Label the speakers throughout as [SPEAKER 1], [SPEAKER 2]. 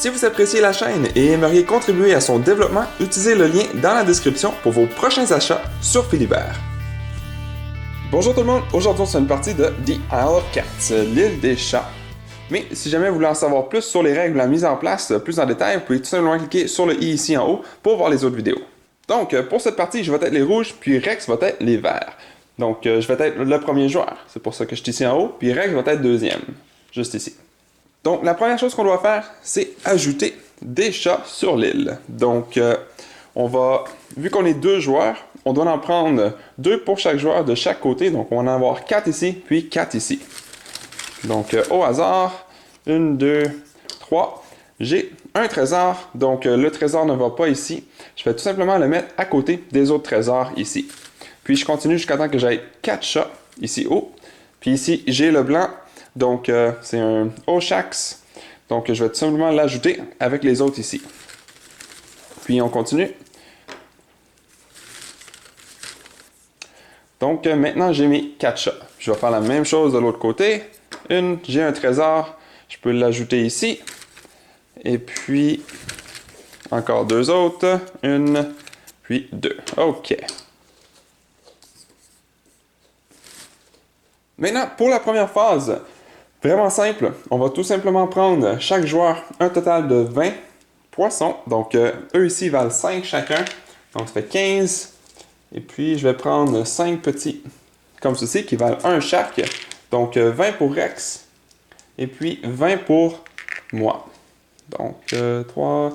[SPEAKER 1] Si vous appréciez la chaîne et aimeriez contribuer à son développement, utilisez le lien dans la description pour vos prochains achats sur Philibert. Bonjour tout le monde, aujourd'hui on se fait une partie de The Isle of Cats, l'île des chats. Mais si jamais vous voulez en savoir plus sur les règles de la mise en place, plus en détail, vous pouvez tout simplement cliquer sur le i ici en haut pour voir les autres vidéos. Donc pour cette partie, je vais être les rouges, puis Rex va être les verts. Donc je vais être le premier joueur, c'est pour ça que je suis ici en haut, puis Rex va être deuxième, juste ici. Donc, la première chose qu'on doit faire, c'est ajouter des chats sur l'île. Donc, vu qu'on est deux joueurs, on doit en prendre deux pour chaque joueur de chaque côté. Donc, on va en avoir 4 ici, puis 4 ici. Donc, au hasard, 1, 2, 3. J'ai un trésor, donc le trésor ne va pas ici. Je vais tout simplement le mettre à côté des autres trésors ici. Puis, je continue jusqu'à temps que j'aille 4 chats ici haut. Puis ici, j'ai le blanc. Donc, c'est un Oshax. Donc, je vais tout simplement l'ajouter avec les autres ici. Puis, on continue. Donc, maintenant, j'ai mes 4 chats. Je vais faire la même chose de l'autre côté. J'ai un trésor. Je peux l'ajouter ici. Et puis, encore 2 autres. 1, puis 2. OK. Maintenant, pour la première phase, vraiment simple, on va tout simplement prendre chaque joueur un total de 20 poissons. Donc, eux ici valent 5 chacun. Donc, ça fait 15. Et puis, je vais prendre 5 petits comme ceci qui valent 1 chaque. Donc, 20 pour Rex. Et puis, 20 pour moi. Donc, 3,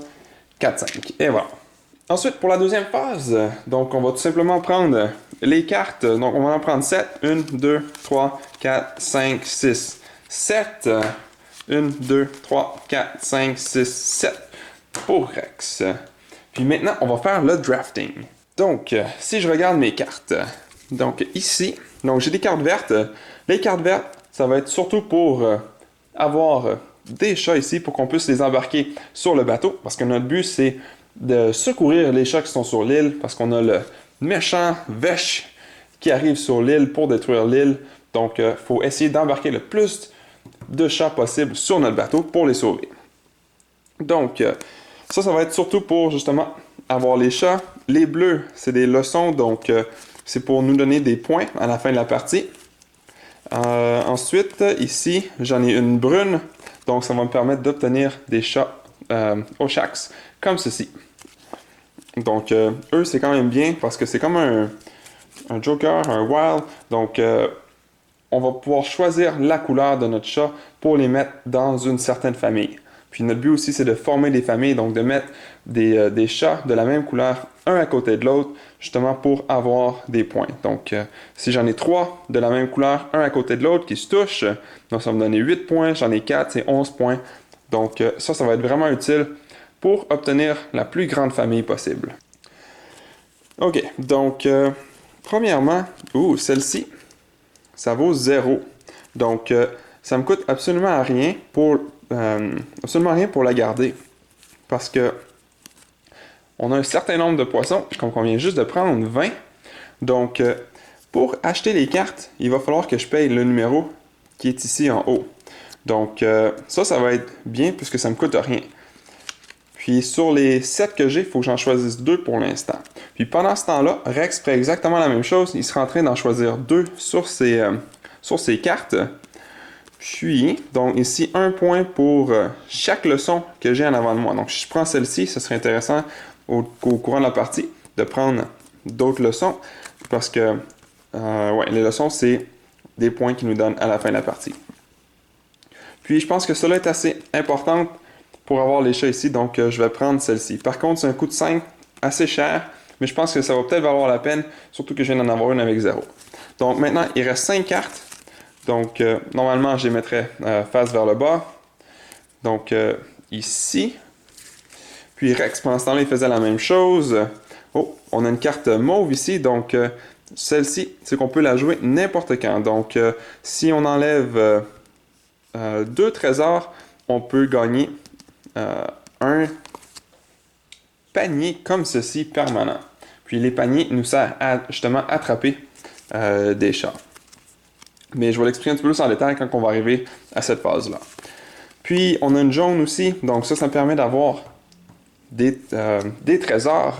[SPEAKER 1] 4, 5. Et voilà. Ensuite, pour la deuxième phase, donc on va tout simplement prendre les cartes. Donc, on va en prendre 7. 1, 2, 3, 4, 5, 6. 7. 1, 2, 3, 4, 5, 6, 7 pour Rex. Puis maintenant, on va faire le drafting. Donc, si je regarde mes cartes, donc ici, donc j'ai des cartes vertes. Les cartes vertes, ça va être surtout pour avoir des chats ici pour qu'on puisse les embarquer sur le bateau. Parce que notre but, c'est de secourir les chats qui sont sur l'île. Parce qu'on a le méchant Vesh qui arrive sur l'île pour détruire l'île. Donc, il faut essayer d'embarquer le plus de chats possible sur notre bateau pour les sauver. Donc, ça va être surtout pour justement avoir les chats. Les bleus, c'est des leçons, donc c'est pour nous donner des points à la fin de la partie. Ensuite, ici, j'en ai une brune, donc ça va me permettre d'obtenir des chats Oshax, comme ceci. Donc, eux, c'est quand même bien parce que c'est comme un Joker, un Wild, donc on va pouvoir choisir la couleur de notre chat pour les mettre dans une certaine famille. Puis notre but aussi, c'est de former des familles, donc de mettre des chats de la même couleur, un à côté de l'autre, justement pour avoir des points. Donc, si j'en ai 3 de la même couleur, un à côté de l'autre qui se touchent, donc ça va me donner 8 points, j'en ai 4, c'est 11 points. Donc, ça va être vraiment utile pour obtenir la plus grande famille possible. OK, donc, premièrement, celle-ci, ça vaut 0. Donc, ça me coûte absolument rien pour la garder. Parce que on a un certain nombre de poissons, puis qu'on vient juste de prendre 20. Donc, pour acheter les cartes, il va falloir que je paye le numéro qui est ici en haut. Donc, ça va être bien puisque ça me coûte rien. Puis, sur les 7 que j'ai, il faut que j'en choisisse 2 pour l'instant. Puis, pendant ce temps-là, Rex ferait exactement la même chose. Il sera en train d'en choisir 2 sur ses cartes. Puis, donc ici, 1 point pour chaque leçon que j'ai en avant de moi. Donc, si je prends celle-ci, ce serait intéressant au courant de la partie de prendre d'autres leçons parce que les leçons, c'est des points qui nous donnent à la fin de la partie. Puis, je pense que cela est assez important pour avoir les chats ici, donc je vais prendre celle-ci. Par contre, c'est un coût de 5 assez cher, mais je pense que ça va peut-être valoir la peine, surtout que je viens d'en avoir une avec 0. Donc, maintenant, il reste 5 cartes. Donc, normalement, je les mettrais face vers le bas. Donc, ici. Puis Rex, pendant ce temps-là, il faisait la même chose. Oh, on a une carte mauve ici. Donc, celle-ci, c'est qu'on peut la jouer n'importe quand. Donc, si on enlève 2 trésors, on peut gagner un panier comme ceci permanent. Puis, les paniers nous servent à justement attraper des chats. Mais je vais l'expliquer un petit peu plus en détail quand on va arriver à cette phase-là. Puis, on a une jaune aussi. Donc, ça me permet d'avoir des trésors.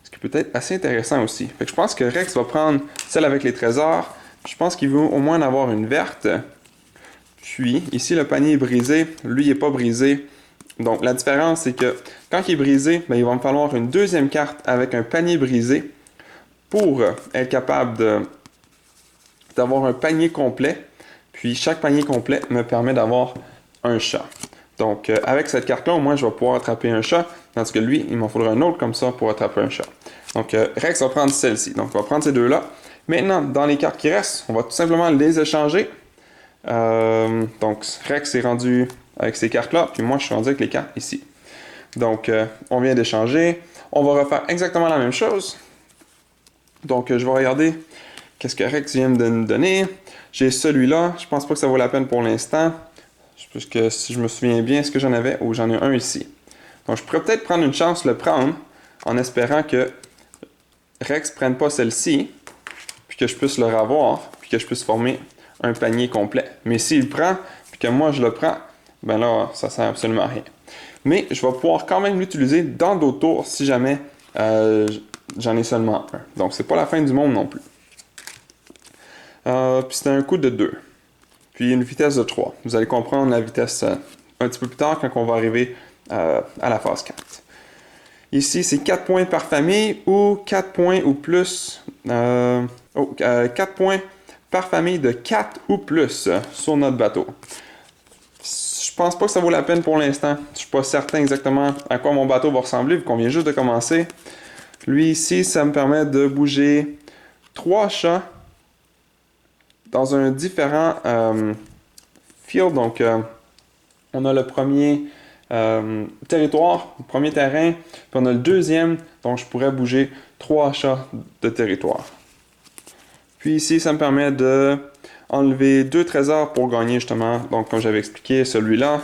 [SPEAKER 1] Ce qui peut être assez intéressant aussi. Fait que je pense que Rex va prendre celle avec les trésors. Je pense qu'il veut au moins en avoir une verte. Puis, ici, le panier est brisé. Lui, il n'est pas brisé. Donc, la différence, c'est que quand il est brisé, ben, il va me falloir une deuxième carte avec un panier brisé pour être capable d'avoir un panier complet. Puis, chaque panier complet me permet d'avoir un chat. Donc, avec cette carte-là, au moins, je vais pouvoir attraper un chat. Tandis que lui, il m'en faudra un autre comme ça pour attraper un chat. Donc, Rex va prendre celle-ci. Donc, on va prendre ces deux-là. Maintenant, dans les cartes qui restent, on va tout simplement les échanger. Donc, Rex est rendu avec ces cartes-là, puis moi, je suis rendu avec les cartes ici. Donc, on vient d'échanger. On va refaire exactement la même chose. Donc, je vais regarder qu'est-ce que Rex vient de nous donner. J'ai celui-là. Je pense pas que ça vaut la peine pour l'instant. Puisque si je me souviens bien, est-ce que j'en avais ou j'en ai un ici. Donc, je pourrais peut-être prendre une chance, le prendre, en espérant que Rex ne prenne pas celle-ci, puis que je puisse le revoir, puis que je puisse former un panier complet. Mais s'il le prend, puis que moi je le prends, ben là, ça sert absolument à rien. Mais je vais pouvoir quand même l'utiliser dans d'autres tours si jamais j'en ai seulement un. Donc, c'est pas la fin du monde non plus. Puis c'est un coup de 2. Puis une vitesse de 3. Vous allez comprendre la vitesse un petit peu plus tard quand on va arriver à la phase 4. Ici, c'est 4 points par famille ou 4 points ou plus. 4 points par famille de 4 ou plus sur notre bateau. Je pense pas que ça vaut la peine pour l'instant. Je suis pas certain exactement à quoi mon bateau va ressembler vu qu'on vient juste de commencer. Lui ici, ça me permet de bouger 3 chats dans un différent field. Donc, on a le premier territoire, le premier terrain, puis on a le deuxième, donc je pourrais bouger 3 chats de territoire. Puis ici, ça me permet de enlever 2 trésors pour gagner justement, donc comme j'avais expliqué, celui-là.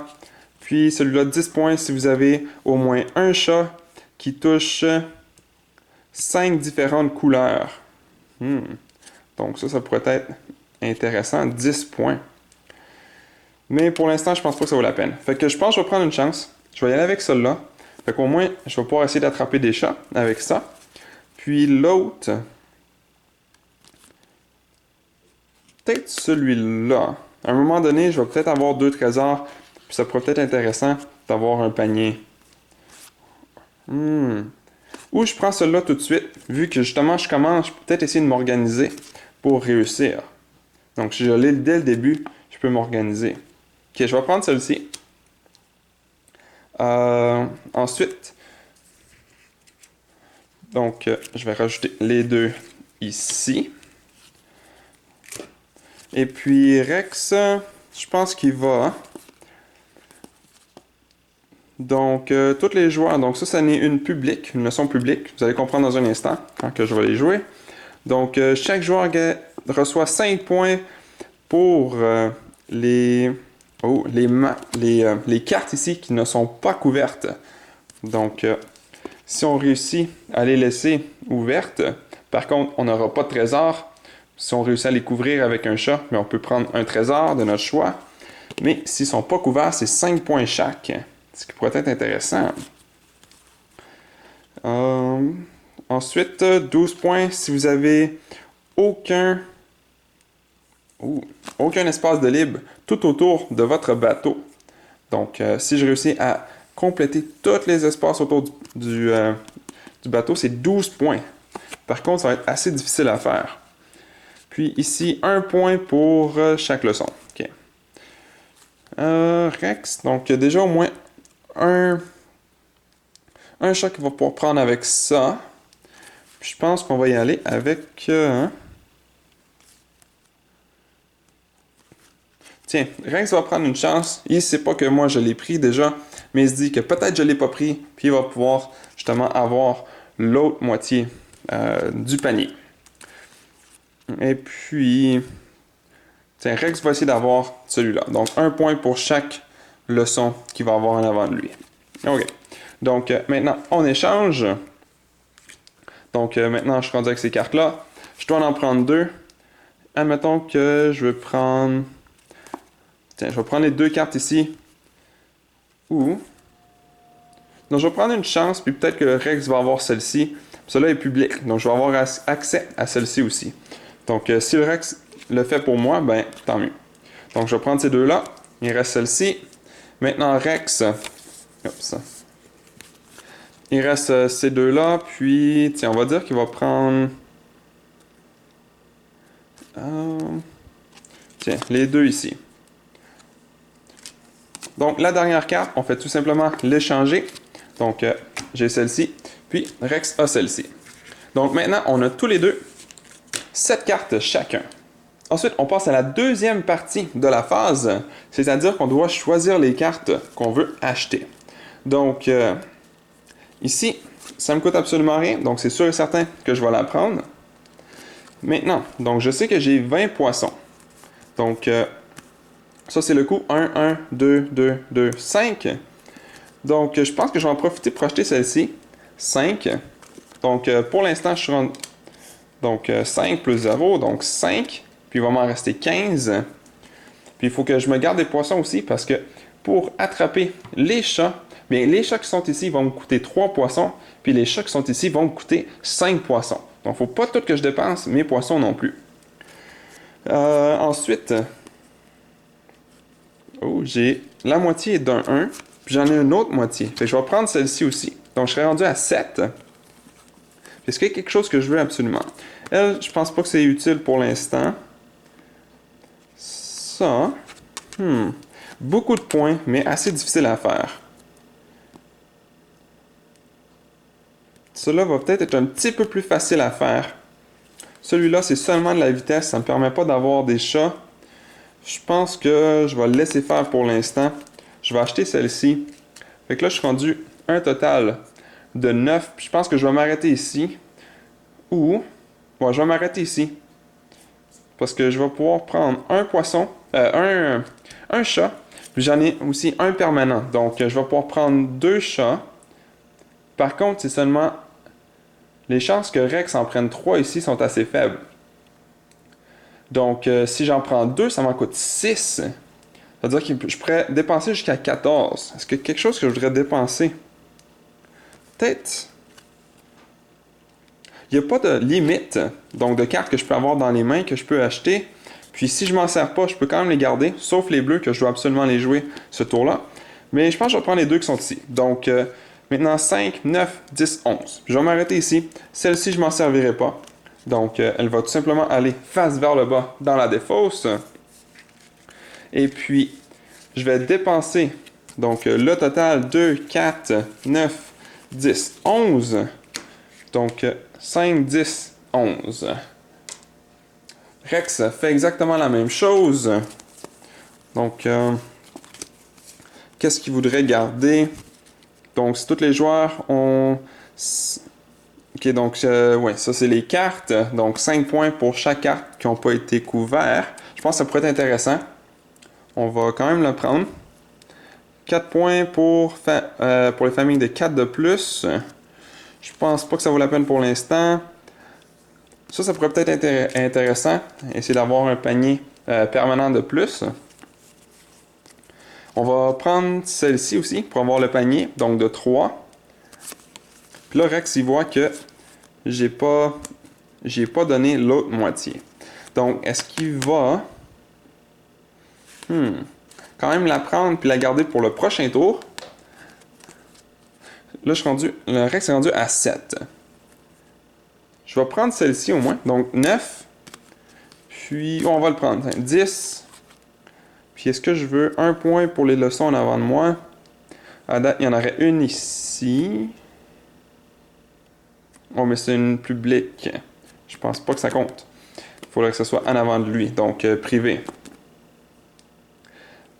[SPEAKER 1] Puis celui-là, 10 points si vous avez au moins un chat qui touche 5 différentes couleurs. Donc ça pourrait être intéressant, 10 points. Mais pour l'instant, je pense pas que ça vaut la peine. Fait que je pense que je vais prendre une chance. Je vais y aller avec celle-là. Fait qu'au moins, je vais pouvoir essayer d'attraper des chats avec ça. Puis l'autre, peut-être celui-là. À un moment donné, je vais peut-être avoir 2 trésors. Puis ça pourrait peut-être être intéressant d'avoir un panier. Ou je prends celui-là tout de suite. Vu que justement, je commence, je peux peut-être essayer de m'organiser pour réussir. Donc, si je l'ai dès le début, je peux m'organiser. Ok, je vais prendre celui-ci. Ensuite, donc, je vais rajouter les 2 ici. Et puis, Rex, je pense qu'il va. Donc, tous les joueurs, donc ça n'est une publique, une leçon publique. Vous allez comprendre dans un instant quand que je vais les jouer. Donc, chaque joueur reçoit 5 points pour les cartes ici qui ne sont pas couvertes. Donc, si on réussit à les laisser ouvertes, par contre, on n'aura pas de trésor. Si on réussit à les couvrir avec un chat, mais on peut prendre un trésor de notre choix. Mais s'ils ne sont pas couverts, c'est 5 points chaque. Ce qui pourrait être intéressant. Ensuite, 12 points si vous avez aucun espace de libre tout autour de votre bateau. Donc, si je réussis à compléter tous les espaces autour du bateau, c'est 12 points. Par contre, ça va être assez difficile à faire. Puis ici, 1 point pour chaque leçon. Okay. Rex, donc déjà au moins un chat qu'il va pouvoir prendre avec ça. Puis je pense qu'on va y aller avec... Tiens, Rex va prendre une chance. Il ne sait pas que moi je l'ai pris déjà, mais il se dit que peut-être je ne l'ai pas pris, puis il va pouvoir justement avoir l'autre moitié du panier. Et puis... Tiens, Rex va essayer d'avoir celui-là. Donc, 1 point pour chaque leçon qu'il va avoir en avant de lui. OK. Donc, maintenant, on échange. Donc, maintenant, je suis rendu avec ces cartes-là. Je dois en prendre 2. Admettons que je veux prendre... Tiens, je vais prendre les 2 cartes ici. Ou... Donc, je vais prendre une chance, puis peut-être que Rex va avoir celle-ci. Cela est public, donc je vais avoir accès à celle-ci aussi. Donc, si le Rex le fait pour moi, ben, tant mieux. Donc, je vais prendre ces deux-là. Il reste celle-ci. Maintenant, Rex. Oups. Il reste ces deux-là, puis, tiens, on va dire qu'il va prendre... tiens, les deux ici. Donc, la dernière carte, on fait tout simplement l'échanger. Donc, j'ai celle-ci, puis Rex a celle-ci. Donc, maintenant, on a tous les deux 7 cartes chacun. Ensuite, on passe à la deuxième partie de la phase, c'est-à-dire qu'on doit choisir les cartes qu'on veut acheter. Donc, ici, ça me coûte absolument rien, donc c'est sûr et certain que je vais la prendre. Maintenant, donc je sais que j'ai 20 poissons. Donc, ça c'est le coût 1, 1, 2, 2, 2, 5. Donc, je pense que je vais en profiter pour acheter celle-ci. 5. Donc, pour l'instant, je suis rendu... Donc, 5 plus 0, donc 5. Puis, il va m'en rester 15. Puis, il faut que je me garde des poissons aussi parce que pour attraper les chats, bien, les chats qui sont ici vont me coûter 3 poissons. Puis, les chats qui sont ici vont me coûter 5 poissons. Donc, il ne faut pas tout que je dépense mes poissons non plus. Ensuite, j'ai la moitié d'un 1. Puis, j'en ai une autre moitié. Fait que je vais prendre celle-ci aussi. Donc, je serai rendu à 7. Est-ce qu'il y a quelque chose que je veux absolument? Elle, je pense pas que c'est utile pour l'instant. Ça. Beaucoup de points, mais assez difficile à faire. Cela va peut-être être un petit peu plus facile à faire. Celui-là, c'est seulement de la vitesse. Ça ne me permet pas d'avoir des chats. Je pense que je vais le laisser faire pour l'instant. Je vais acheter celle-ci. Fait que là, je suis rendu un total de 9. Puis je pense que je vais m'arrêter ici. Ou... Bon, je vais m'arrêter ici. Parce que je vais pouvoir prendre un poisson, un chat, puis j'en ai aussi un permanent. Donc, je vais pouvoir prendre 2 chats. Par contre, c'est seulement... Les chances que Rex en prenne 3 ici sont assez faibles. Donc, si j'en prends 2, ça m'en coûte 6. C'est-à-dire que je pourrais dépenser jusqu'à 14. Est-ce qu'il y a quelque chose que je voudrais dépenser? Peut-être... Il n'y a pas de limite, donc de cartes que je peux avoir dans les mains, que je peux acheter. Puis si je m'en sers pas, je peux quand même les garder, sauf les bleus que je dois absolument les jouer ce tour-là. Mais je pense que je vais prendre les deux qui sont ici. Donc maintenant 5, 9, 10, 11. Je vais m'arrêter ici. Celle-ci, je m'en servirai pas. Donc elle va tout simplement aller face vers le bas dans la défausse. Et puis, je vais dépenser donc le total 2, 4, 9, 10, 11. Donc 5, 10, 11. Rex fait exactement la même chose. Donc, qu'est-ce qu'il voudrait garder? Donc, si tous les joueurs ont... Ok, donc, ouais, ça c'est les cartes. Donc, 5 points pour chaque carte qui n'ont pas été couverts. Je pense que ça pourrait être intéressant. On va quand même le prendre. 4 points pour les familles de 4 de plus. Je pense pas que ça vaut la peine pour l'instant. Ça pourrait peut-être être intéressant. Essayer d'avoir un panier permanent de plus. On va prendre celle-ci aussi pour avoir le panier, donc de 3. Puis là, Rex, il voit que j'ai pas donné l'autre moitié. Donc, est-ce qu'il va quand même la prendre puis la garder pour le prochain tour? Là, le Rex est rendu à 7. Je vais prendre celle-ci au moins. Donc 9. Puis on va le prendre. 10. Puis est-ce que je veux un point pour les leçons en avant de moi? À date, il y en aurait une ici. Oh, mais c'est une publique. Je pense pas que ça compte. Il faudrait que ce soit en avant de lui. Donc privé.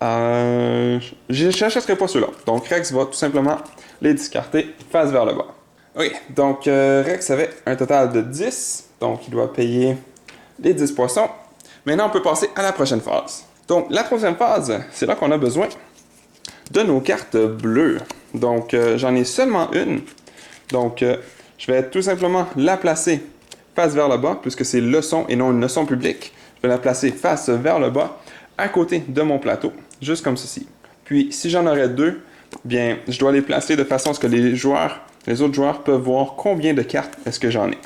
[SPEAKER 1] Je n'achèterai pas ceux-là. Donc Rex va tout simplement les discarter face vers le bas. Ok, donc Rex avait un total de 10, donc il doit payer les 10 poissons. Maintenant, on peut passer à la prochaine phase. Donc, la troisième phase, c'est là qu'on a besoin de nos cartes bleues. Donc, j'en ai seulement une. Donc, je vais tout simplement la placer face vers le bas, puisque c'est leçon et non une leçon publique. Je vais la placer face vers le bas, à côté de mon plateau, juste comme ceci. Puis, si j'en aurais deux, bien, je dois les placer de façon à ce que les autres joueurs peuvent voir combien de cartes est-ce que j'en ai.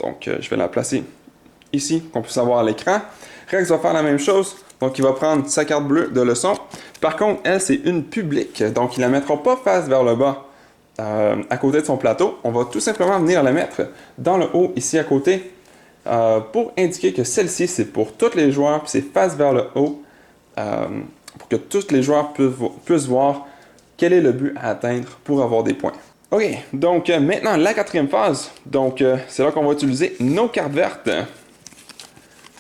[SPEAKER 1] Donc, je vais la placer ici, qu'on puisse avoir à l'écran. Rex va faire la même chose. Donc, il va prendre sa carte bleue de leçon. Par contre, elle, c'est une publique. Donc, il ne la mettra pas face vers le bas à côté de son plateau. On va tout simplement venir la mettre dans le haut, ici à côté, pour indiquer que celle-ci, c'est pour tous les joueurs, puis c'est face vers le haut, pour que tous les joueurs puissent voir quel est le but à atteindre pour avoir des points. OK, donc maintenant, la quatrième phase. Donc, c'est là qu'on va utiliser nos cartes vertes.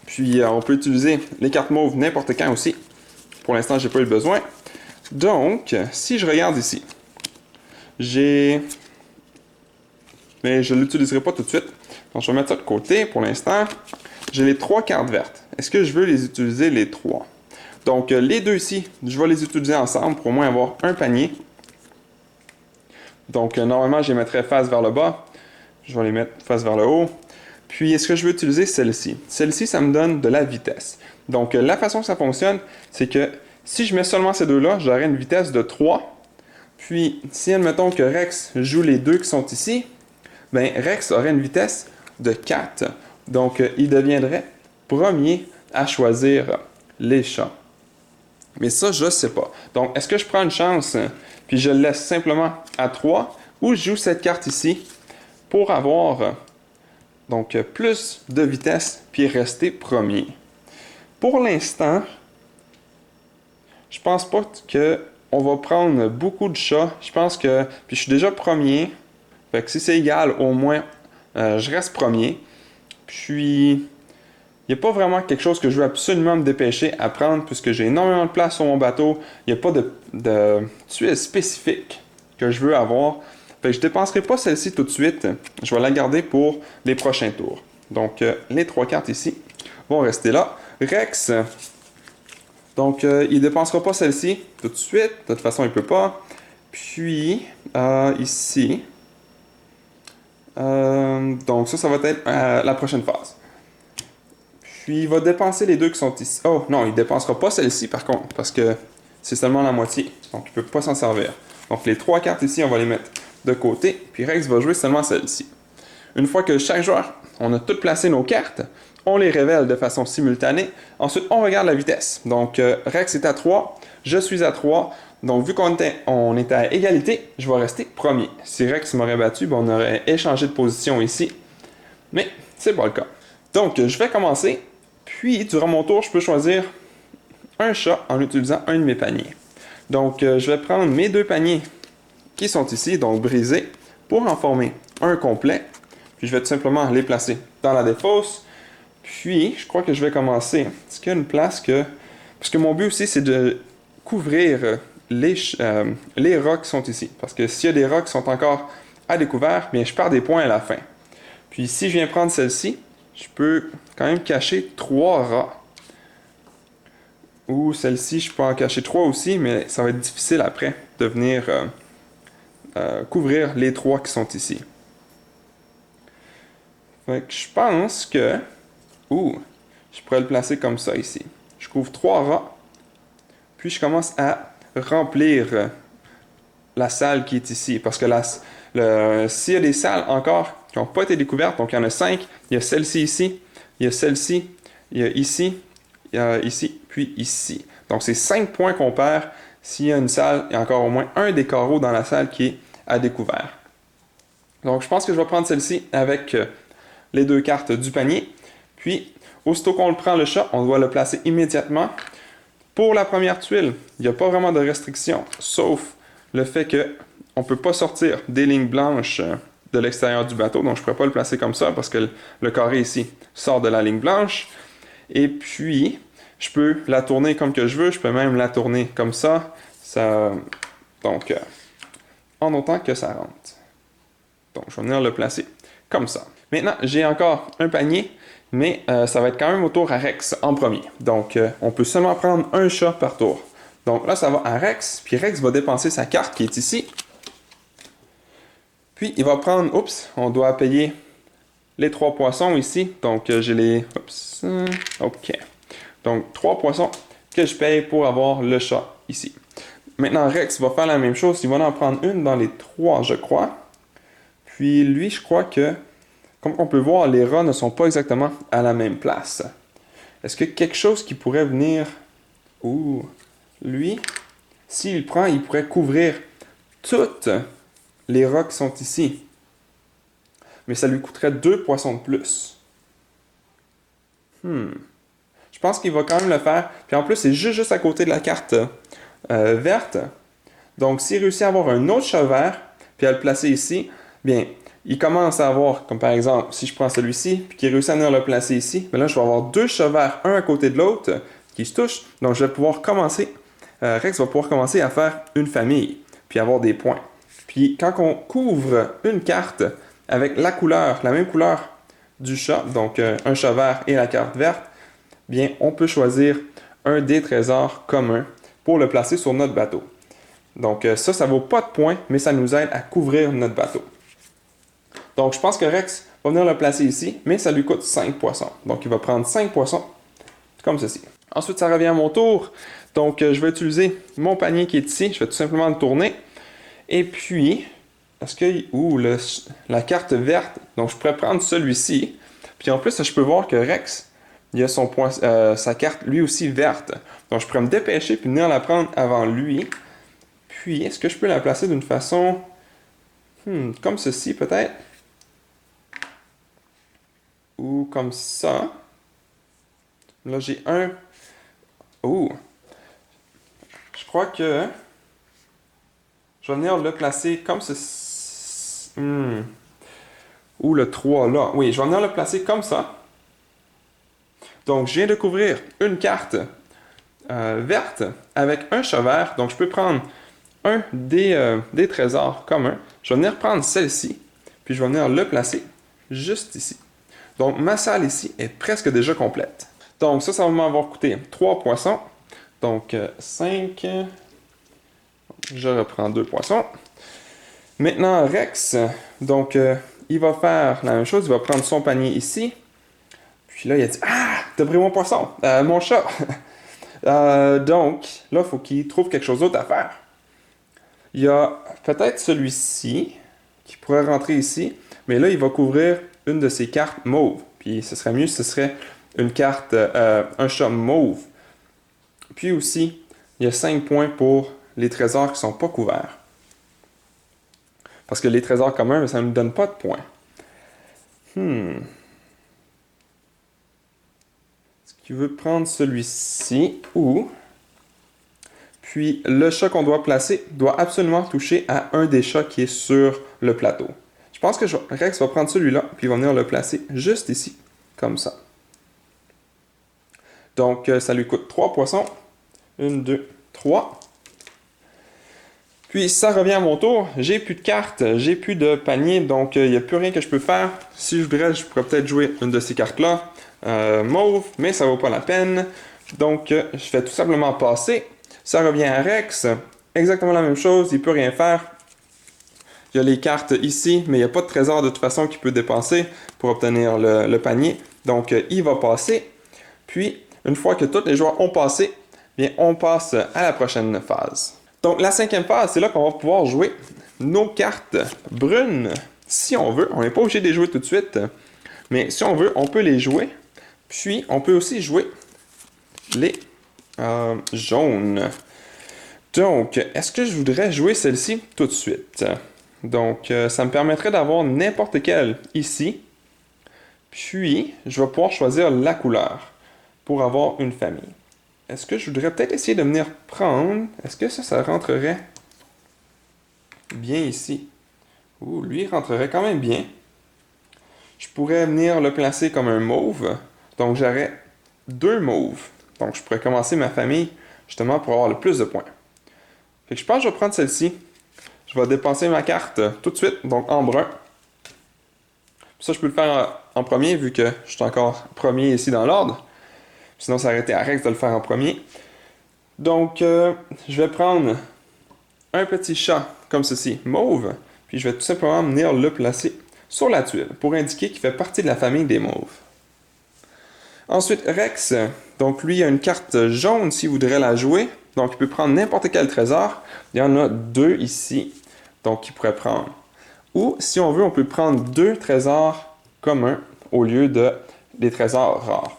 [SPEAKER 1] Puis, on peut utiliser les cartes mauves n'importe quand aussi. Pour l'instant, j'ai pas eu le besoin. Donc, si je regarde ici, mais je ne l'utiliserai pas tout de suite. Donc, je vais mettre ça de côté pour l'instant. J'ai les 3 cartes vertes. Est-ce que je veux les utiliser les 3? Donc, les deux ici, je vais les utiliser ensemble pour au moins avoir un panier. Donc, normalement, je les mettrais face vers le bas. Je vais les mettre face vers le haut. Puis, est-ce que je veux utiliser celle-ci? Celle-ci, ça me donne de la vitesse. Donc, la façon que ça fonctionne, c'est que si je mets seulement ces deux-là, j'aurai une vitesse de 3. Puis, si admettons que Rex joue les deux qui sont ici, bien, Rex aurait une vitesse de 4. Donc, il deviendrait premier à choisir les chats. Mais ça, je ne sais pas. Donc, est-ce que je prends une chance, puis je le laisse simplement à 3, ou je joue cette carte ici pour avoir donc plus de vitesse, puis rester premier. Pour l'instant, je pense pas qu'on va prendre beaucoup de chats. Je pense que, puis je suis déjà premier, fait que si c'est égal, au moins, je reste premier. Puis, il n'y a pas vraiment quelque chose que je veux absolument me dépêcher à prendre, puisque j'ai énormément de place sur mon bateau. Il n'y a pas de tuile spécifique que je veux avoir. Fait que je ne dépenserai pas celle-ci tout de suite. Je vais la garder pour les prochains tours. Donc, les 3 cartes ici vont rester là. Rex, donc, il ne dépensera pas celle-ci tout de suite. De toute façon, il ne peut pas. Puis, ici. Donc, ça va être la prochaine phase. Puis, il va dépenser les deux qui sont ici. Oh, non, il ne dépensera pas celle-ci, par contre, parce que c'est seulement la moitié. Donc, il ne peut pas s'en servir. Donc, les 3 cartes ici, on va les mettre de côté. Puis, Rex va jouer seulement celle-ci. Une fois que chaque joueur, on a toutes placé nos cartes, on les révèle de façon simultanée. Ensuite, on regarde la vitesse. Donc, Rex est à 3, je suis à 3. Donc, vu qu'on est à égalité, je vais rester premier. Si Rex m'aurait battu, on aurait échangé de position ici. Mais, c'est pas le cas. Donc, je vais commencer. Puis, durant mon tour, je peux choisir un chat en utilisant un de mes paniers. Donc, je vais prendre mes 2 paniers qui sont ici, donc brisés, pour en former un complet. Puis, je vais tout simplement les placer dans la défausse. Puis, je crois que je vais commencer. Est-ce qu'il y a une place que... Parce que mon but aussi, c'est de couvrir les rats qui sont ici. Parce que s'il y a des rats qui sont encore à découvert, bien, je perds des points à la fin. Puis, si je viens prendre celle-ci, je peux quand même cacher 3 rats. Ou celle-ci, je peux en cacher 3 aussi, mais ça va être difficile après de venir couvrir les 3 qui sont ici. Fait que je pense que... je pourrais le placer comme ça ici. Je couvre 3 rats. Puis je commence à remplir la salle qui est ici. Parce que s'il y a des salles encore qui n'ont pas été découvertes, donc il y en a 5. Il y a celle-ci ici, il y a celle-ci, il y a ici, il y a ici, puis ici. Donc c'est 5 points qu'on perd s'il y a une salle, il y a encore au moins un des carreaux dans la salle qui est à découvert. Donc je pense que je vais prendre celle-ci avec les 2 cartes du panier. Puis, aussitôt qu'on le prend le chat, on doit le placer immédiatement. Pour la première tuile, il n'y a pas vraiment de restriction, sauf le fait qu'on ne peut pas sortir des lignes blanches de l'extérieur du bateau. Donc, je ne pourrais pas le placer comme ça parce que le carré ici sort de la ligne blanche. Et puis, je peux la tourner comme que je veux. Je peux même la tourner comme ça. Donc, en autant que ça rentre. Donc, je vais venir le placer comme ça. Maintenant, j'ai encore un panier. Mais ça va être quand même au tour à Rex en premier. Donc, on peut seulement prendre un chat par tour. Donc là, ça va à Rex. Puis Rex va dépenser sa carte qui est ici. Puis, il va prendre... Oups, on doit payer les 3 poissons ici. Donc, j'ai les... Oups, OK. Donc, 3 poissons que je paye pour avoir le chat ici. maintenant, Rex va faire la même chose. Il va en prendre une dans les 3, je crois. Puis lui, je crois que, comme on peut voir, les rats ne sont pas exactement à la même place. Est-ce que quelque chose qui pourrait venir... Ouh, lui, s'il prend, il pourrait couvrir toutes les rats qui sont ici. Mais ça lui coûterait 2 poissons de plus. Je pense qu'il va quand même le faire. Puis en plus, c'est juste à côté de la carte verte. Donc, s'il réussit à avoir un autre chat vert, puis à le placer ici, bien, il commence à avoir, comme par exemple, si je prends celui-ci, puis qu'il réussit à venir le placer ici, bien là, je vais avoir 2 chats verts, un à côté de l'autre, qui se touchent. Donc, je vais pouvoir commencer, Rex va pouvoir commencer à faire une famille, puis avoir des points. Puis, quand on couvre une carte avec la couleur, la même couleur du chat, donc un chat vert et la carte verte, bien, on peut choisir un des trésors communs pour le placer sur notre bateau. Donc ça vaut pas de points, mais ça nous aide à couvrir notre bateau. Donc je pense que Rex va venir le placer ici, mais ça lui coûte 5 poissons. Donc il va prendre 5 poissons, comme ceci. Ensuite, ça revient à mon tour. Donc je vais utiliser mon panier qui est ici. Je vais tout simplement le tourner. Et puis, est-ce que... Ouh, la carte verte. Donc je pourrais prendre celui-ci. Puis en plus, je peux voir que Rex, il a sa carte lui aussi verte. Donc je pourrais me dépêcher puis venir la prendre avant lui. Puis, est-ce que je peux la placer d'une façon... comme ceci, peut-être? Ou comme ça. Là, j'ai un... Oh! Je crois que... Je vais venir le placer comme ceci. Ou le 3, là. Oui, je vais venir le placer comme ça. Donc, je viens de couvrir une carte verte avec un chat vert. Donc, je peux prendre un des trésors communs. Je vais venir prendre celle-ci, puis je vais venir le placer juste ici. Donc, ma salle ici est presque déjà complète. Donc, ça va m'avoir coûté 3 poissons. Donc, 5. Je reprends 2 poissons. Maintenant, Rex, donc, il va faire la même chose. Il va prendre son panier ici. Puis là, il a dit « Ah! T'as pris mon poisson! Mon chat! » Donc, là, il faut qu'il trouve quelque chose d'autre à faire. Il y a peut-être celui-ci qui pourrait rentrer ici, mais là, il va couvrir une de ses cartes mauve. Puis ce serait mieux si ce serait une carte, un chat mauve. Puis aussi, il y a 5 points pour les trésors qui ne sont pas couverts. Parce que les trésors communs, ça ne nous donne pas de points. Est-ce qu'il veut prendre celui-ci ou... Puis le chat qu'on doit placer doit absolument toucher à un des chats qui est sur le plateau. Je pense que Rex va prendre celui-là, puis il va venir le placer juste ici, comme ça. Donc ça lui coûte 3 poissons. 1, 2, 3. Puis ça revient à mon tour. J'ai plus de cartes, j'ai plus de panier, donc il n'y a plus rien que je peux faire. Si je voudrais, je pourrais peut-être jouer une de ces cartes-là, mauve, mais ça vaut pas la peine. Donc je vais tout simplement passer. Ça revient à Rex, exactement la même chose, il ne peut rien faire. Il y a les cartes ici, mais il n'y a pas de trésor de toute façon qu'il peut dépenser pour obtenir le panier. Donc, il va passer. Puis, une fois que tous les joueurs ont passé, bien, on passe à la prochaine phase. Donc, la 5e phase, c'est là qu'on va pouvoir jouer nos cartes brunes, si on veut. On n'est pas obligé de les jouer tout de suite, mais si on veut, on peut les jouer. Puis, on peut aussi jouer les jaune. Donc, est-ce que je voudrais jouer celle-ci tout de suite? Donc, ça me permettrait d'avoir n'importe quelle ici. Puis, je vais pouvoir choisir la couleur pour avoir une famille. Est-ce que je voudrais peut-être essayer de venir prendre... Est-ce que ça rentrerait bien ici? Ouh, lui, il rentrerait quand même bien. Je pourrais venir le placer comme un mauve. Donc, j'aurais 2 mauves. Donc, je pourrais commencer ma famille justement pour avoir le plus de points. Fait que je pense que je vais prendre celle-ci. Je vais dépenser ma carte tout de suite, donc en brun. Ça, je peux le faire en premier vu que je suis encore premier ici dans l'ordre. Sinon, ça aurait été à Rex de le faire en premier. Donc, je vais prendre un petit chat comme ceci, mauve. Puis je vais tout simplement venir le placer sur la tuile pour indiquer qu'il fait partie de la famille des mauves. Ensuite, Rex, donc lui a une carte jaune s'il voudrait la jouer. Donc, il peut prendre n'importe quel trésor. Il y en a 2 ici, donc il pourrait prendre. Ou, si on veut, on peut prendre 2 trésors communs au lieu de des trésors rares.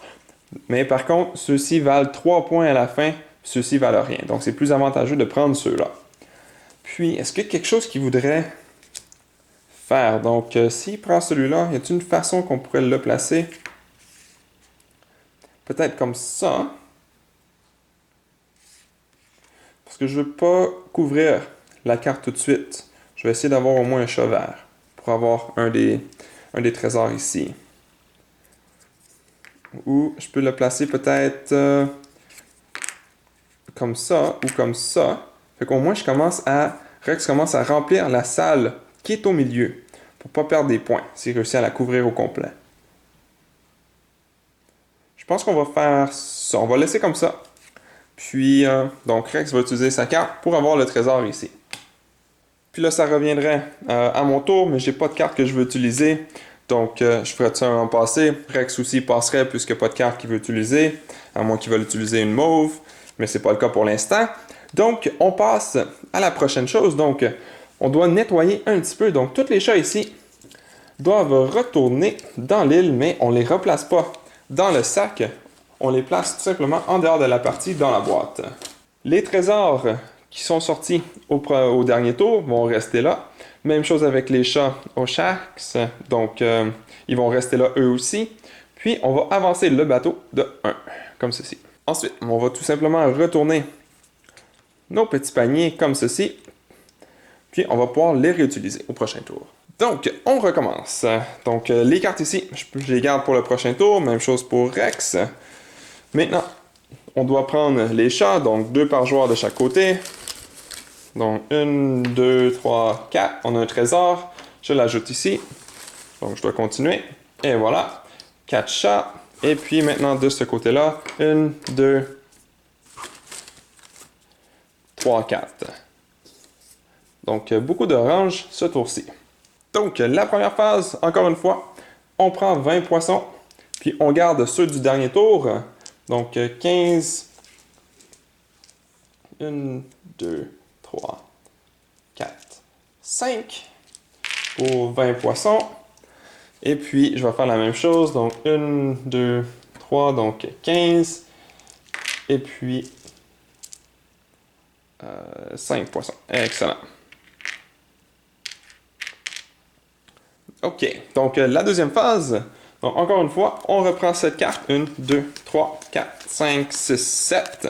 [SPEAKER 1] Mais par contre, ceux-ci valent 3 points à la fin, ceux-ci valent rien. Donc, c'est plus avantageux de prendre ceux-là. Puis, est-ce qu'il y a quelque chose qu'il voudrait faire? Donc, s'il prend celui-là, y a-t-il une façon qu'on pourrait le placer? Peut-être comme ça. Parce que je ne veux pas couvrir la carte tout de suite. Je vais essayer d'avoir au moins un chat vert pour avoir un des trésors ici. Ou je peux le placer peut-être comme ça ou comme ça. Fait qu'au moins, Rex commence à remplir la salle qui est au milieu pour pas perdre des points s'il réussit à la couvrir au complet. Je pense qu'on va faire ça. On va laisser comme ça. Puis, donc Rex va utiliser sa carte pour avoir le trésor ici. Puis là, ça reviendrait à mon tour, mais j'ai pas de carte que je veux utiliser. Donc, je ferai ça en passé. Rex aussi passerait puisqu'il n'y a pas de carte qu'il veut utiliser, à moins qu'il veuille utiliser une mauve, mais c'est pas le cas pour l'instant. Donc, on passe à la prochaine chose. Donc, on doit nettoyer un petit peu. Donc, tous les chats ici doivent retourner dans l'île, mais on ne les replace pas dans le sac. On les place tout simplement en dehors de la partie dans la boîte. Les trésors qui sont sortis au dernier tour vont rester là. Même chose avec les chats au Sharks. Donc, ils vont rester là eux aussi. Puis, on va avancer le bateau de 1, comme ceci. Ensuite, on va tout simplement retourner nos petits paniers comme ceci. Puis, on va pouvoir les réutiliser au prochain tour. Donc, on recommence. Donc, les cartes ici, je les garde pour le prochain tour. Même chose pour Rex. Maintenant, on doit prendre les chats, donc 2 par joueur de chaque côté. Donc, 1, 2, 3, 4. On a un trésor. Je l'ajoute ici. Donc, je dois continuer. Et voilà. 4 chats. Et puis, maintenant, de ce côté-là, 1, 2, 3, 4. Donc, beaucoup d'orange ce tour-ci. Donc, la première phase, encore une fois, on prend 20 poissons. Puis, on garde ceux du dernier tour. Donc, 15. 1, 2, 3, 4, 5 pour 20 poissons. Et puis, je vais faire la même chose. Donc, 1, 2, 3, donc 15. Et puis, 5 poissons. Excellent. OK. Donc, la deuxième phase. Donc, encore une fois, on reprend cette carte. 1, 2, 3, 4, 5, 6, 7.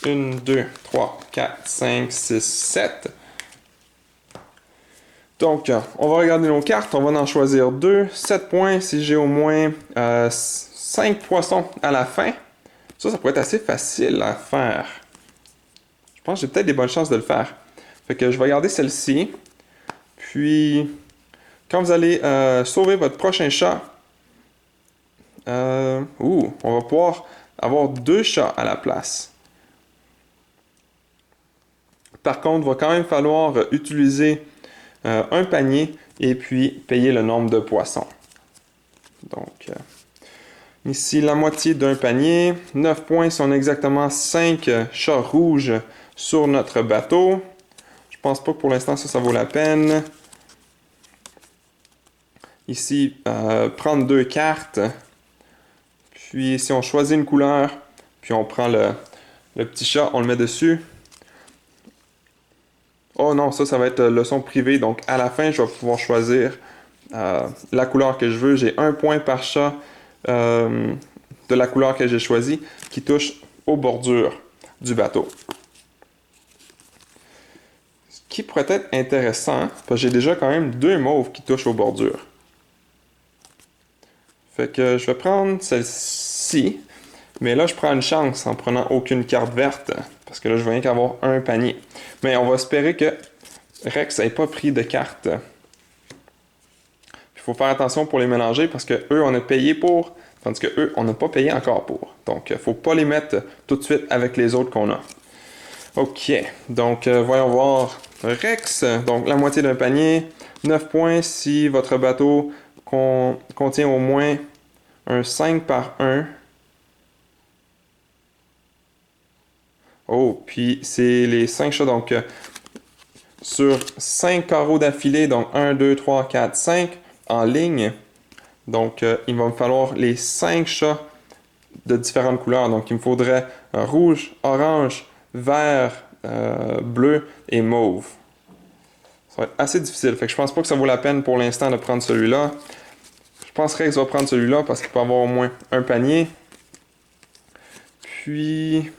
[SPEAKER 1] 1, 2, 3, 4, 5, 6, 7. Donc, on va regarder nos cartes. On va en choisir 2. 7 points si j'ai au moins 5 poissons à la fin. Ça pourrait être assez facile à faire. Je pense que j'ai peut-être des bonnes chances de le faire. Fait que je vais garder celle-ci. Puis, quand vous allez sauver votre prochain chat, on va pouvoir avoir 2 chats à la place. Par contre, il va quand même falloir utiliser un panier et puis payer le nombre de poissons. Donc, ici, la moitié d'un panier. 9 points sont exactement 5 chats rouges sur notre bateau. Je pense pas que pour l'instant, ça vaut la peine. Ici, prendre 2 cartes. Puis, si on choisit une couleur, puis on prend le petit chat, on le met dessus. Oh non, ça va être leçon privée. Donc, à la fin, je vais pouvoir choisir la couleur que je veux. J'ai 1 point par chat de la couleur que j'ai choisie qui touche aux bordures du bateau. Ce qui pourrait être intéressant, parce que j'ai déjà quand même 2 mauves qui touchent aux bordures. Fait que je vais prendre celle-ci. Mais là, je prends une chance en prenant aucune carte verte. Parce que là, je vais rien qu'avoir un panier. Mais on va espérer que Rex n'ait pas pris de carte. Il faut faire attention pour les mélanger parce que eux, on a payé pour, tandis que eux, on n'a pas payé encore pour. Donc, il ne faut pas les mettre tout de suite avec les autres qu'on a. OK. Donc, voyons voir. Rex, donc la moitié d'un panier. 9 points si votre bateau contient au moins un 5 par 1. Oh, puis c'est les 5 chats. Donc, sur 5 carreaux d'affilée, donc 1, 2, 3, 4, 5 en ligne. Donc, il va me falloir les 5 chats de différentes couleurs. Donc, il me faudrait rouge, orange, vert, bleu et mauve. Ça va être assez difficile. Fait que je pense pas que ça vaut la peine pour l'instant de prendre celui-là. Je penserais que je vais prendre celui-là parce qu'il peut avoir au moins un panier. Puis,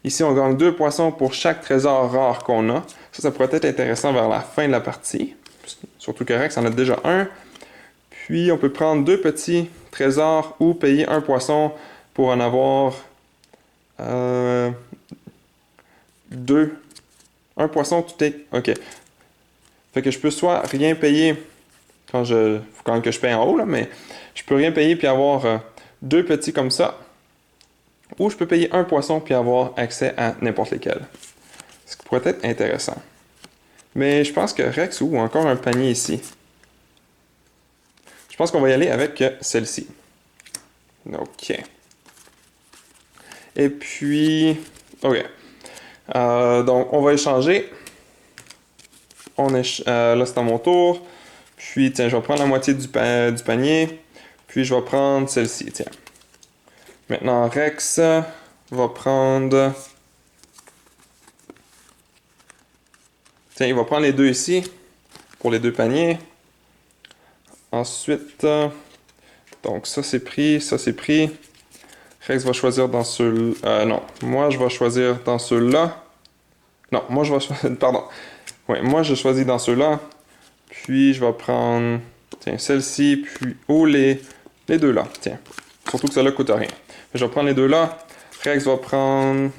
[SPEAKER 1] ici, on gagne 2 poissons pour chaque trésor rare qu'on a. Ça pourrait être intéressant vers la fin de la partie. Surtout que Rex en a déjà un. Puis, on peut prendre 2 petits trésors ou payer un poisson pour en avoir 2. Un poisson, tout est... OK. Fait que je peux soit rien payer quand que je paye en haut, là, mais je peux rien payer puis avoir 2 petits comme ça. Ou je peux payer un poisson puis avoir accès à n'importe lesquels. Ce qui pourrait être intéressant. Mais je pense que Rex ou encore un panier ici. Je pense qu'on va y aller avec celle-ci. OK. Et puis... OK. Donc, on va échanger. Là, c'est à mon tour. Puis, tiens, je vais prendre la moitié du panier. Puis, je vais prendre celle-ci, tiens. Maintenant, Rex va prendre... Tiens, il va prendre les 2 ici, pour les 2 paniers. Ensuite, donc ça c'est pris, ça c'est pris. Rex va choisir dans ceux-là. Non, moi je vais choisir dans ceux-là. Non, moi je vais choisir... Pardon. Ouais, moi je choisis dans ceux-là. Puis je vais prendre... Tiens, celle-ci, puis... Oh, les 2 là, tiens. Surtout que celle-là coûte rien. Je vais prendre les 2 là. Rex va prendre...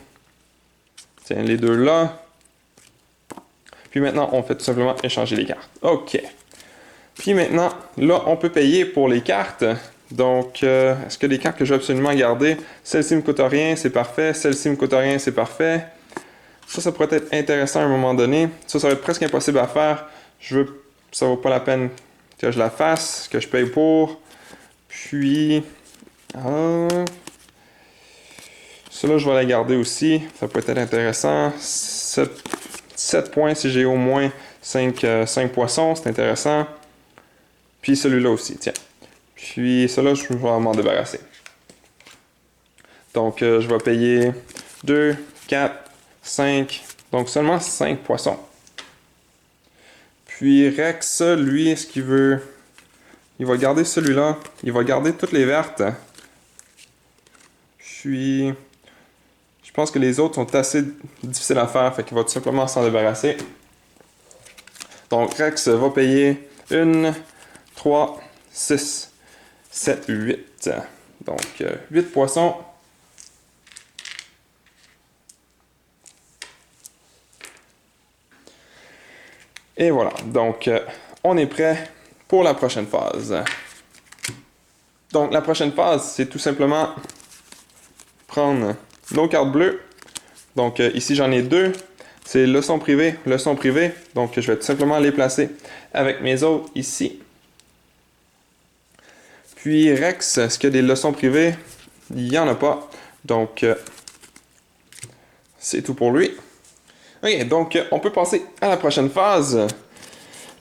[SPEAKER 1] Tiens, les 2 là. Puis maintenant, on fait tout simplement échanger les cartes. OK. Puis maintenant, là, on peut payer pour les cartes. Donc, est-ce que les cartes que je veux absolument garder? Celle-ci me coûte rien, c'est parfait. Celle-ci me coûte rien, c'est parfait. Ça pourrait être intéressant à un moment donné. Ça va être presque impossible à faire. Ça vaut pas la peine que je la fasse, que je paye pour. Puis, cela, je vais la garder aussi. Ça peut être intéressant. 7 points si j'ai au moins 5 poissons, c'est intéressant. Puis celui-là aussi, tiens. Puis celui-là, je vais m'en débarrasser. Donc, je vais payer 2, 4, 5. Donc, seulement 5 poissons. Puis Rex, lui, est-ce qu'il veut... Il va garder celui-là. Il va garder toutes les vertes. Puis... Je pense que les autres sont assez difficiles à faire, fait qu'il va tout simplement s'en débarrasser. Donc, Rex va payer 1, 3, 6, 7, 8. Donc, 8 poissons. Et voilà. Donc, on est prêt pour la prochaine phase. Donc, la prochaine phase, c'est tout simplement prendre nos cartes bleues. Donc, ici, j'en ai 2. C'est leçon privée, leçon privée. Donc, je vais tout simplement les placer avec mes autres ici. Puis, Rex, est-ce qu'il y a des leçons privées? Il n'y en a pas. Donc, c'est tout pour lui. Ok, donc, on peut passer à la prochaine phase.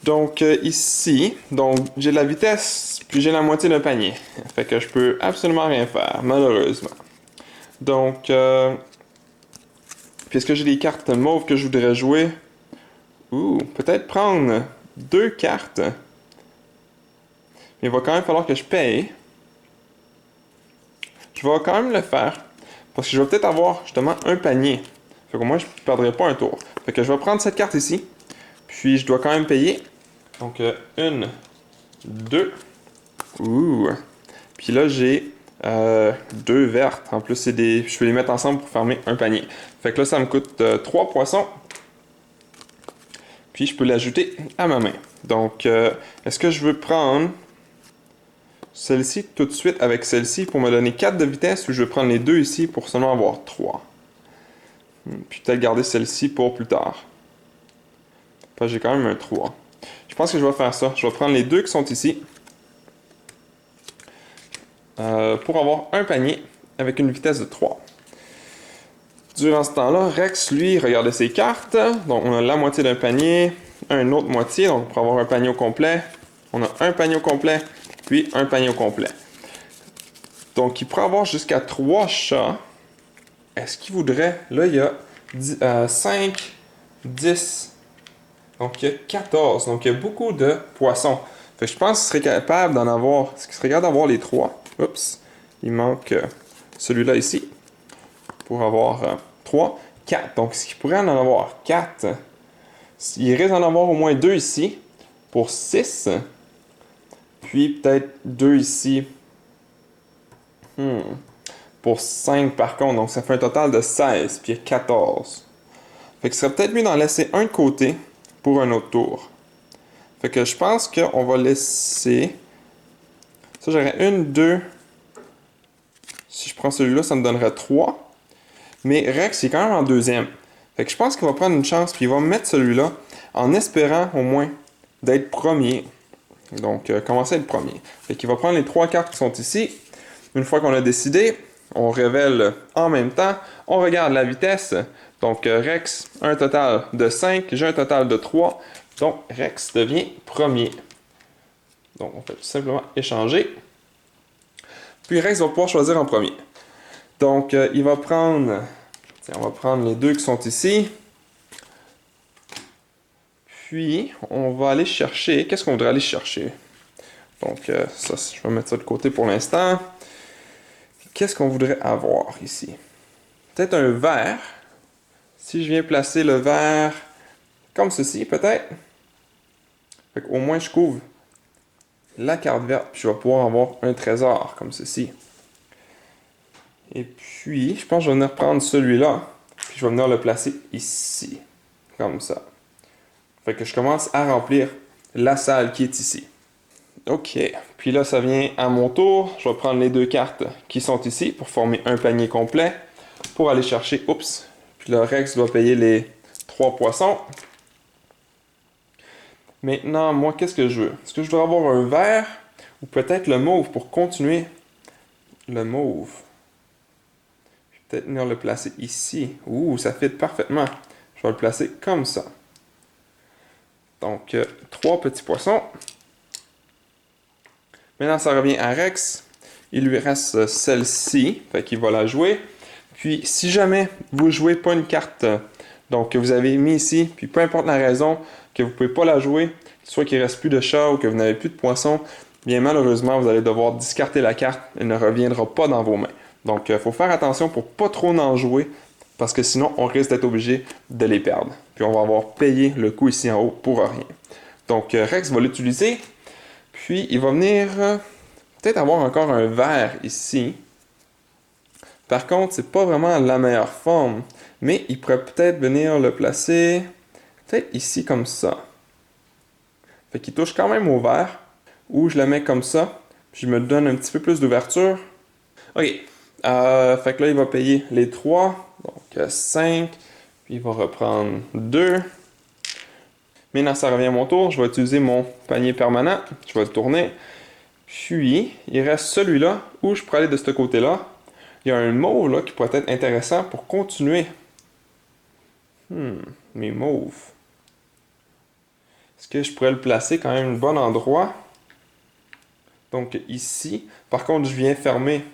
[SPEAKER 1] Donc, ici, donc j'ai de la vitesse, puis j'ai la moitié d'un panier. Fait que je peux absolument rien faire, malheureusement. Donc, puis est-ce que j'ai des cartes mauves que je voudrais jouer? Peut-être prendre 2 cartes. Mais il va quand même falloir que je paye. Je vais quand même le faire. Parce que je vais peut-être avoir justement un panier. Fait qu'au moins je ne perdrai pas un tour. Fait que je vais prendre cette carte ici. Puis je dois quand même payer. Donc 1, 2. Puis là j'ai 2 vertes. En plus je peux les mettre ensemble pour fermer un panier. Fait que là ça me coûte 3 poissons. Puis je peux l'ajouter à ma main. Donc est-ce que je veux prendre celle-ci tout de suite avec celle-ci pour me donner 4 de vitesse, ou je vais prendre les 2 ici pour seulement avoir 3. Puis peut-être garder celle-ci pour plus tard. Parce que j'ai quand même un 3. Je pense que je vais faire ça. Je vais prendre les 2 qui sont ici. Pour avoir un panier avec une vitesse de 3. Durant ce temps-là, Rex, lui, regardait ses cartes. Donc, on a la moitié d'un panier, une autre moitié. Donc, pour avoir un panier au complet, on a un panier au complet, puis un panier au complet. Donc, il pourrait avoir jusqu'à 3 chats. Est-ce qu'il voudrait... Là, il y a 5, 10... Donc, il y a 14. Donc, il y a beaucoup de poissons. Fait que je pense qu'il serait capable d'en avoir... Est-ce qu'il serait capable d'avoir les 3? Oups. Il manque celui-là ici. Pour avoir 3, 4. Donc, ce qu'il pourrait en avoir 4, il risque d'en avoir au moins 2 ici pour 6. Puis peut-être 2 ici pour 5 par contre. Donc, ça fait un total de 16. Puis il y a 14. Fait que ce serait peut-être mieux d'en laisser un de côté pour un autre tour. Fait que je pense qu'on va laisser... Ça, j'aurais 1, 2... Si je prends celui-là, ça me donnerait 3. Mais Rex, il est quand même en deuxième. Fait que je pense qu'il va prendre une chance, puis il va mettre celui-là en espérant au moins d'être premier. Donc, commencer à être premier. Fait qu'il va prendre les 3 cartes qui sont ici. Une fois qu'on a décidé, on révèle en même temps. On regarde la vitesse. Donc, Rex, un total de 5. J'ai un total de 3. Donc, Rex devient premier. Donc, on fait tout simplement échanger. Puis, Rex va pouvoir choisir en premier. Donc, il va prendre... Tiens, on va prendre les 2 qui sont ici. Puis, on va aller chercher... Qu'est-ce qu'on voudrait aller chercher? Donc, ça, je vais mettre ça de côté pour l'instant. Qu'est-ce qu'on voudrait avoir ici? Peut-être un vert. Si je viens placer le vert comme ceci, peut-être. Fait qu'au moins, je couvre la carte verte. Puis, je vais pouvoir avoir un trésor comme ceci. Et puis, je pense que je vais venir prendre celui-là. Puis, je vais venir le placer ici. Comme ça. Fait que je commence à remplir la salle qui est ici. OK. Puis là, ça vient à mon tour. Je vais prendre les 2 cartes qui sont ici pour former un panier complet. Pour aller chercher... Oups. Puis le Rex doit payer les 3 poissons. Maintenant, moi, qu'est-ce que je veux? Est-ce que je voudrais avoir un vert ou peut-être le mauve pour continuer le mauve? Je vais peut-être venir le placer ici. Ouh, ça fit parfaitement. Je vais le placer comme ça. Donc, 3 petits poissons. Maintenant, ça revient à Rex. Il lui reste celle-ci. Fait qu'il va la jouer. Puis, si jamais vous jouez pas une carte donc que vous avez mis ici, puis peu importe la raison que vous ne pouvez pas la jouer, soit qu'il ne reste plus de chat ou que vous n'avez plus de poisson, bien malheureusement, vous allez devoir discarter la carte. Elle ne reviendra pas dans vos mains. Donc, il faut faire attention pour pas trop en jouer, parce que sinon, on risque d'être obligé de les perdre. Puis, on va avoir payé le coup ici en haut pour rien. Donc, Rex va l'utiliser. Puis, il va venir peut-être avoir encore un vert ici. Par contre, c'est pas vraiment la meilleure forme. Mais il pourrait peut-être venir le placer peut-être ici comme ça. Fait qu'il touche quand même au vert. Ou je le mets comme ça. Puis je me donne un petit peu plus d'ouverture. OK. Fait que là, il va payer les 3. Donc 5. Puis il va reprendre 2. Maintenant, ça revient à mon tour. Je vais utiliser mon panier permanent. Je vais le tourner. Puis, il reste celui-là où je pourrais aller de ce côté-là. Il y a un mauve là qui pourrait être intéressant pour continuer. Mes mauves. Est-ce que je pourrais le placer quand même au bon endroit? Donc ici. Par contre, je viens fermer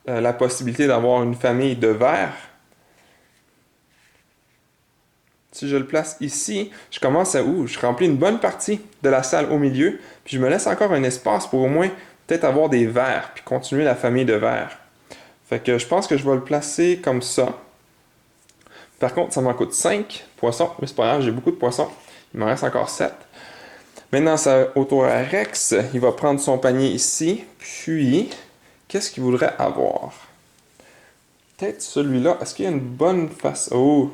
[SPEAKER 1] la possibilité d'avoir une famille de verts. Si je le place ici, je commence à... je remplis une bonne partie de la salle au milieu. Puis je me laisse encore un espace pour au moins peut-être avoir des verts. Puis continuer la famille de verts. Fait que je pense que je vais le placer comme ça. Par contre, ça m'en coûte 5 poissons. Mais c'est pas grave, j'ai beaucoup de poissons. Il m'en reste encore 7. Maintenant, ça autour à Rex. Il va prendre son panier ici. Puis, qu'est-ce qu'il voudrait avoir? Peut-être celui-là. Est-ce qu'il y a une bonne face? Oh!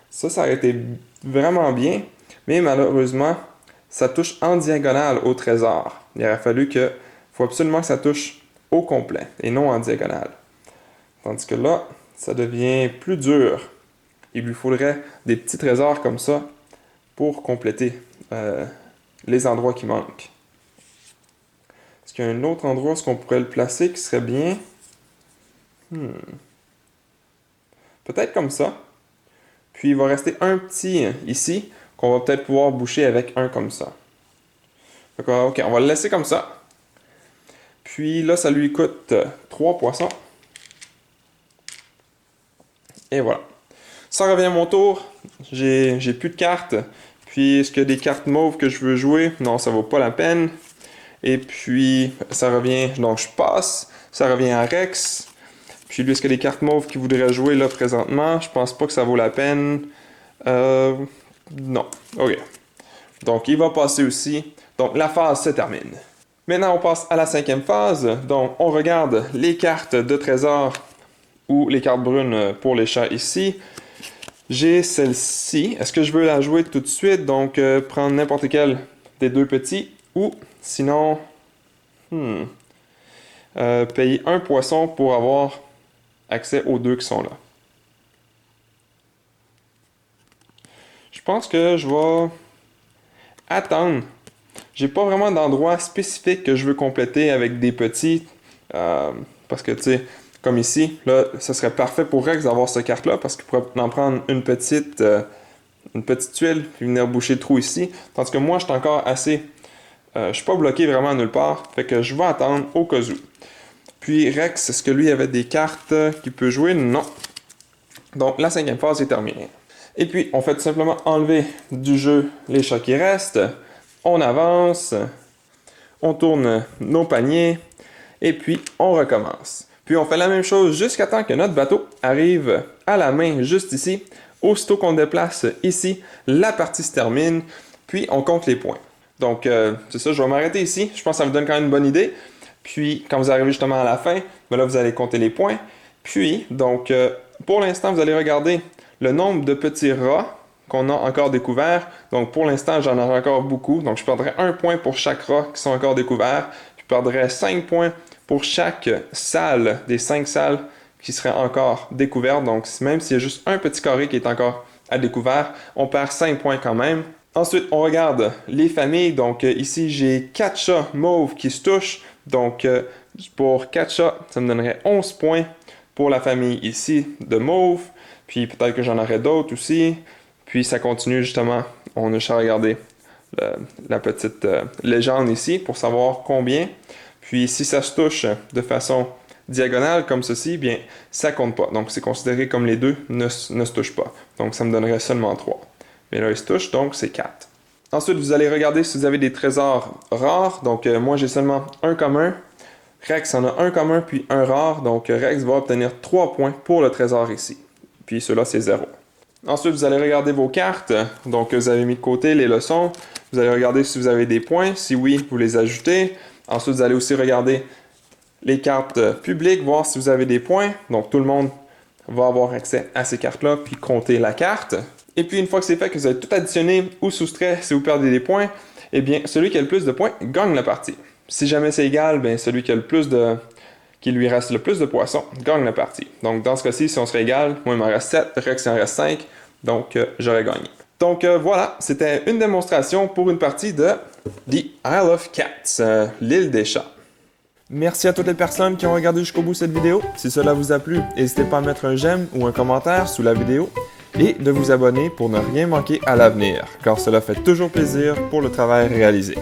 [SPEAKER 1] Ça aurait été vraiment bien. Mais malheureusement, ça touche en diagonale au trésor. Il aurait fallu que... Il faut absolument que ça touche au complet et non en diagonale. Tandis que là, ça devient plus dur. Il lui faudrait des petits trésors comme ça pour compléter les endroits qui manquent. Est-ce qu'il y a un autre endroit où on pourrait le placer qui serait bien? peut-être comme ça. Puis il va rester un petit ici, qu'on va peut-être pouvoir boucher avec un comme ça. Ok, on va le laisser comme ça. Puis là, ça lui coûte 3 poissons. Et voilà. Ça revient à mon tour. J'ai plus de cartes. Puis, est-ce qu'il y a des cartes mauves que je veux jouer? Non, ça vaut pas la peine. Et puis, ça revient... Donc, je passe. Ça revient à Rex. Puis, lui, est-ce qu'il y a des cartes mauves qu'il voudrait jouer là présentement? Je pense pas que ça vaut la peine. Non. OK. Donc, il va passer aussi. Donc, la phase se termine. Maintenant, on passe à la 5e phase. Donc, on regarde les cartes de trésor ou les cartes brunes pour les chats ici. J'ai celle-ci. Est-ce que je veux la jouer tout de suite? Donc, prendre n'importe quel des deux petits. Ou, sinon, payer un poisson pour avoir accès aux deux qui sont là. Je pense que je vais attendre. J'ai pas vraiment d'endroit spécifique que je veux compléter avec des petits. Parce que, tu sais, comme ici, là, ce serait parfait pour Rex d'avoir cette carte-là parce qu'il pourrait en prendre une petite tuile puis venir boucher le trou ici. Tandis que moi, je suis encore assez... je suis pas bloqué vraiment nulle part. Fait que je vais attendre au cas où. Puis Rex, est-ce que lui avait des cartes qu'il peut jouer? Non. Donc, la 5e phase est terminée. Et puis, on fait tout simplement enlever du jeu les chats qui restent. On avance. On tourne nos paniers. Et puis, on recommence. Puis, on fait la même chose jusqu'à temps que notre bateau arrive à la main juste ici. Aussitôt qu'on le déplace ici, la partie se termine. Puis, on compte les points. Donc, c'est ça, je vais m'arrêter ici. Je pense que ça vous donne quand même une bonne idée. Puis, quand vous arrivez justement à la fin, ben là, vous allez compter les points. Puis, donc, pour l'instant, vous allez regarder le nombre de petits rats qu'on a encore découverts. Donc, pour l'instant, j'en aurai encore beaucoup. Donc, je perdrai 1 point pour chaque rat qui sont encore découverts. Je perdrai 5 points pour chaque salle des 5 salles qui seraient encore découvertes. Donc, même s'il y a juste un petit carré qui est encore à découvert, on perd 5 points quand même. Ensuite, on regarde les familles. Donc, ici, j'ai 4 chats mauves qui se touchent. Donc, pour 4 chats, ça me donnerait 11 points pour la famille ici de mauve. Puis, peut-être que j'en aurais d'autres aussi. Puis, ça continue justement. On a juste à regarder la petite légende ici pour savoir combien. Puis, si ça se touche de façon diagonale comme ceci, bien, ça compte pas. Donc, c'est considéré comme les deux ne se touchent pas. Donc, ça me donnerait seulement 3. Mais là, ils se touchent, donc c'est 4. Ensuite, vous allez regarder si vous avez des trésors rares. Donc, moi, j'ai seulement un commun. Rex en a un commun puis un rare. Donc, Rex va obtenir 3 points pour le trésor ici. Puis, ceux-là, c'est 0. Ensuite, vous allez regarder vos cartes. Donc, vous avez mis de côté les leçons. Vous allez regarder si vous avez des points. Si oui, vous les ajoutez. Ensuite, vous allez aussi regarder les cartes publiques, voir si vous avez des points. Donc, tout le monde va avoir accès à ces cartes-là, puis compter la carte. Et puis, une fois que c'est fait, que vous avez tout additionné ou soustrait si vous perdez des points, eh bien, celui qui a le plus de points gagne la partie. Si jamais c'est égal, bien, celui qui a qui lui reste le plus de poissons gagne la partie. Donc, dans ce cas-ci, si on serait égal, moi, il m'en reste 7, Rex, il en reste 5, donc j'aurais gagné. Donc, voilà, c'était une démonstration pour une partie de The Isle of Cats, l'île des chats. Merci à toutes les personnes qui ont regardé jusqu'au bout cette vidéo. Si cela vous a plu, n'hésitez pas à mettre un j'aime ou un commentaire sous la vidéo et de vous abonner pour ne rien manquer à l'avenir, car cela fait toujours plaisir pour le travail réalisé.